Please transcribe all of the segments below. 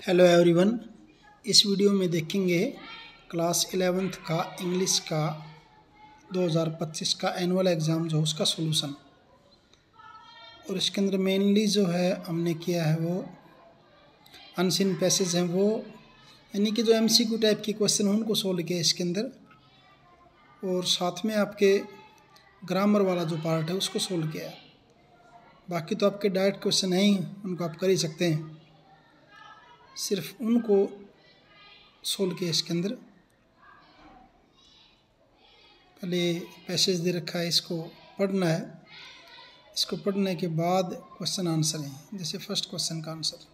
Hello everyone. इस video में देखेंगे क्लास 11th का इंग्लिश का 2025 का एनुअल एग्ज़ाम जो उसका सॉल्यूशन। और इसके अंदर मेनली जो है हमने किया है वो अनसीन पैसेज हैं, वो यानी कि जो एमसीक्यू टाइप के क्वेश्चन हैं उनको सोल्व किया इसके अंदर। और साथ में आपके ग्रामर वाला जो पार्ट है उसको सोल्व किया है। बाकी तो आपके डायरेक्ट क्वेश्चन हैं ही, उनको आप कर ही सकते हैं, सिर्फ उनको सोल्व किया इसके अंदर। पहले पैसेज दे रखा है, इसको पढ़ना है। इसको पढ़ने के बाद क्वेश्चन आंसर है। जैसे फर्स्ट क्वेश्चन का आंसर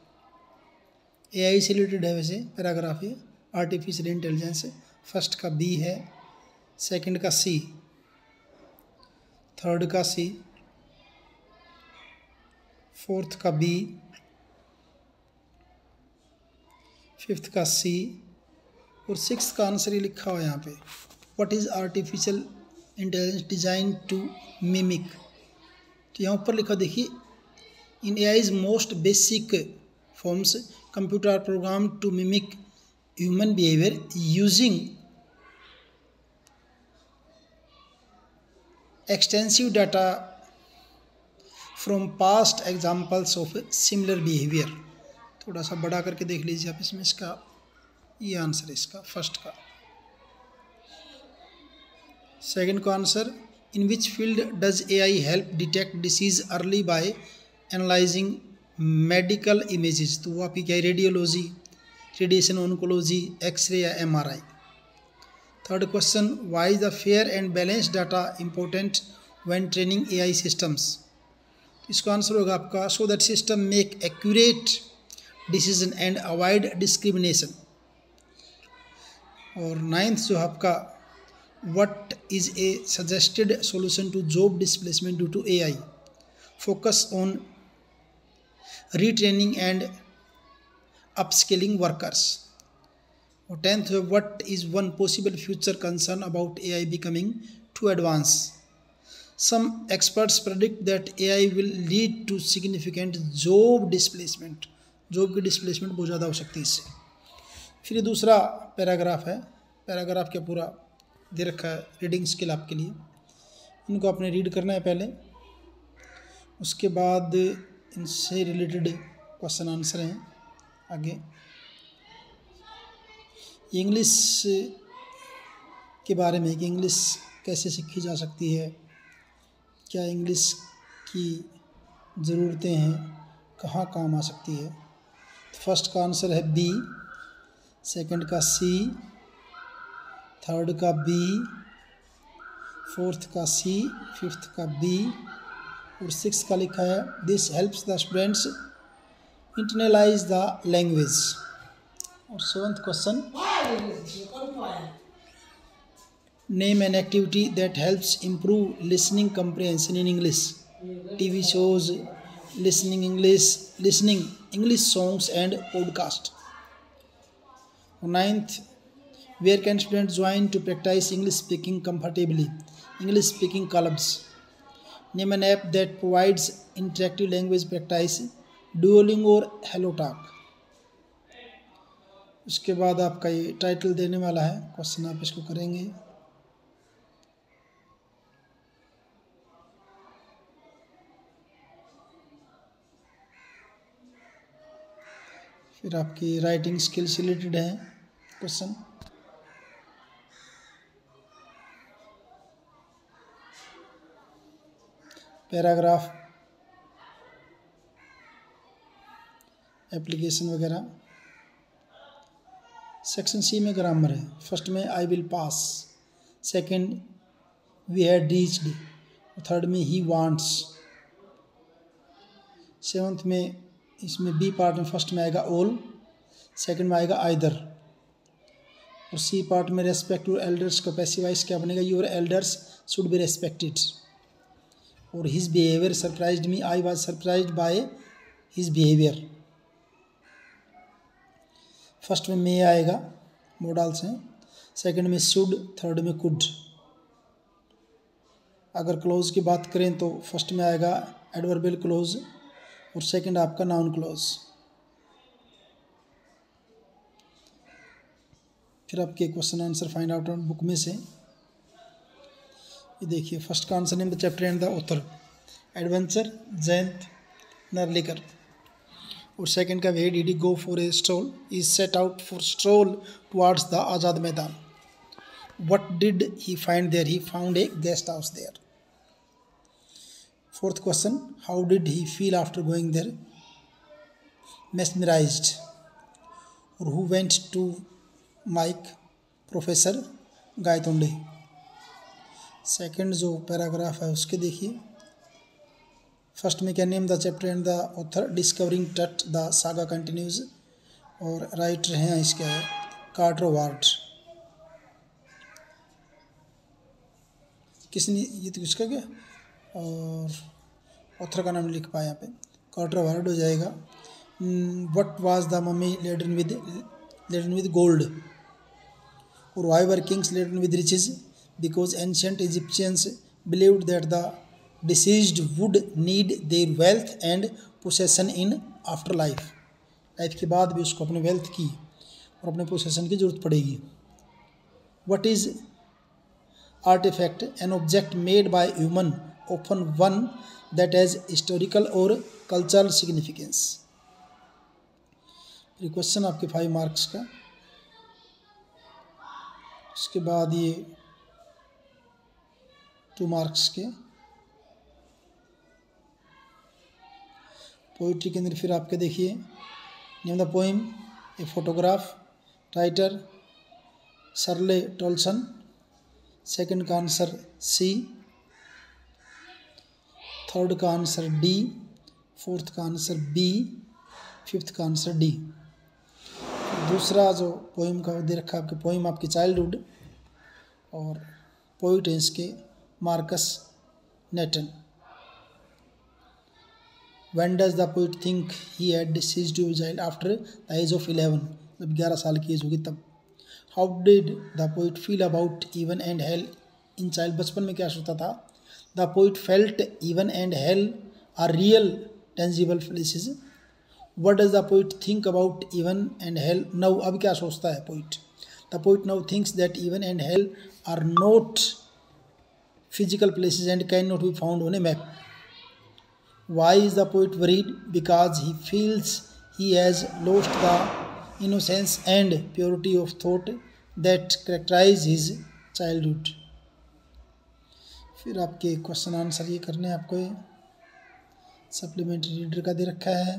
एआई से रिलेटेड है, वैसे पैराग्राफ है, आर्टिफिशियल इंटेलिजेंस। फर्स्ट का बी है, सेकंड का सी, थर्ड का सी, फोर्थ का बी, फिफ्थ का सी और सिक्स का आंसर ही लिखा हुआ है यहाँ पे। What is artificial intelligence design to mimic. तो यहाँ ऊपर लिखा देखिए, in AI's most basic forms computer are program to mimic human behaviour using extensive data from past examples of similar behaviour. थोड़ा सा बड़ा करके देख लीजिए आप इसमें, इसका ये आंसर है इसका फर्स्ट का। सेकंड का answer, in which field does AI help detect disease early by analysing medical images. तो वो आपकी क्या है, रेडियोलॉजी, रेडिएशन ऑन्कोलॉजी, एक्सरे या MRI. Third question, why is the fair and balance data important when training AI systems. इसका answer होगा आपका, so that system make accurate decision and avoid discrimination. और नाइन्थ जो आपका, what is a suggested solution to job displacement due to AI, focus on retraining and upskilling workers. और tenth, what is one possible future concern about AI becoming too advance. Some experts predict that AI will lead to significant job displacement. Job की displacement बहुत ज़्यादा हो सकती है इससे। फिर दूसरा पैराग्राफ है, पैराग्राफ क्या पूरा दे रखा है रीडिंग स्किल आपके लिए। इनको आपने रीड करना है पहले, उसके बाद इनसे रिलेटेड क्वेश्चन आंसर हैं आगे। इंग्लिश के बारे में कि इंग्लिश कैसे सीखी जा सकती है, क्या इंग्लिश की ज़रूरतें हैं, कहाँ काम आ सकती है। फर्स्ट का आंसर है बी, सेकंड का सी, थर्ड का बी, फोर्थ का सी, फिफ्थ का बी और सिक्स का लिखा है, this helps the students internalise the language. और seventh question, name an activity that helps improve listening comprehension in English, TV shows, listening English songs and podcast. Ninth, where can student join to practise English speaking comfortably, English speaking clubs. Name an app that provides interactive language practice, Duolingo और hello talk. उसके बाद आपका ये title देने वाला है question, आप इसको करेंगे। फिर आपकी राइटिंग स्किल से रिलेटेड है क्वेश्चन। पैराग्राफ, एप्लीकेशन वगैरह। सेक्शन सी में ग्रामर है। फर्स्ट में I will pass, second we had reached, third में ही वांट्स। सेवंथ में इसमें बी पार्ट में फर्स्ट में आएगा ऑल, सेकंड में आएगा आइदर। और सी पार्ट में रेस्पेक्ट योर एल्डर्स का पैसिवाइज क्या बनेगा, your elders should be respected. और his behaviour surprised me, I was surprised by his behaviour. First में मे आएगा, मॉडल्स हैं, सेकंड में शुड, थर्ड में कुड। अगर क्लोज की बात करें तो फर्स्ट में आएगा एडवर्बियल क्लोज और सेकंड आपका नाउन क्लोज। फिर आपके question answer find out on book में से। ये देखिए, फर्स्ट का answer name the chapter and the author, adventure Jayant Narlikar. और सेकंड का where did he go for a stroll, is set out for stroll towards the Azad Maidan. What did he find there, he found a guest house there. Fourth question, how did he feel after going there, mesmerized। और who went to Mike, professor Gaitonde. Second जो paragraph है उसके देखिए, first में क्या name the chapter and the author, discovering टट the saga continues. और writer हैं इसके कार्टर वार्ड। किसने, ये तो किसका क्या, और ऑथर का नाम लिख पाया यहाँ पे, कार्टर वार्ड हो जाएगा। What was the mummy laden with gold. और why were kings laden with riches, because ancient Egyptians believed that the deceased would need their wealth and possession in after. Life life बाद भी उसको अपने wealth की और अपने possession की जरूरत पड़ेगी। What is artifact, an object made by human, often one that has historical और कल्चरल सिग्निफिकेंस। क्वेश्चन आपके 5 मार्क्स का। उसके बाद ये 2 मार्क्स के। पोइट्री के अंदर फिर आपके देखिए, name the poem, a photograph, writer Shirley Toulson. Second का आंसर सी, थर्ड का आंसर डी, फोर्थ का आंसर बी, फिफ्थ का आंसर डी। दूसरा जो पोइम का दे रखा है आपके, पोइम आपकी चाइल्डहुड, और पोइट हैं इसके Marcus नेटन। When does the poet think he had deceased a child, after the age of 11, जब 11 साल की एज होगी तब। How did the poet feel about heaven and hell in child, बचपन में क्या सोचता था। The poet felt heaven and hell are real tangible places। What does the poet think about heaven and hell now, अब क्या सोचता है poet। The poet now thinks that heaven and hell are not physical places and cannot be found on a map। Why is the poet worried? Because he feels he has lost the innocence and purity of thought that characterize his childhood। फिर आपके question answer ये करने हैं आपको, supplementary reader का दे रखा है।